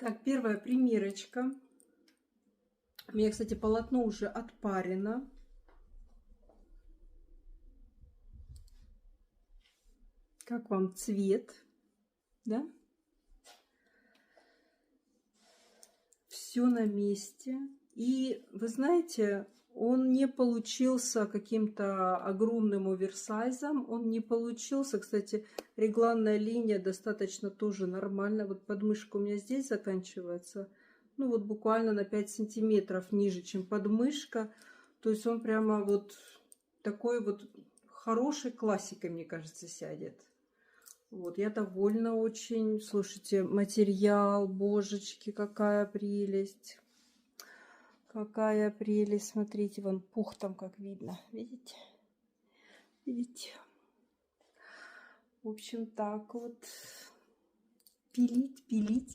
Так, первая примерочка. У меня, кстати, полотно уже отпарено. Как вам цвет? Да? Все на месте. И вы знаете, он не получился каким-то огромным оверсайзом. Он не получился, кстати, регланная линия достаточно тоже нормально. Вот подмышка у меня здесь заканчивается. Ну вот буквально на 5 сантиметров ниже, чем подмышка. То есть он прямо вот такой вот хорошей классикой, мне кажется, сядет. Вот, я довольна очень. Слушайте, материал, божечки, какая прелесть. Какая прелесть. Смотрите, вон пух там, как видно. Видите? Видите? В общем, так вот. Пилить, пилить.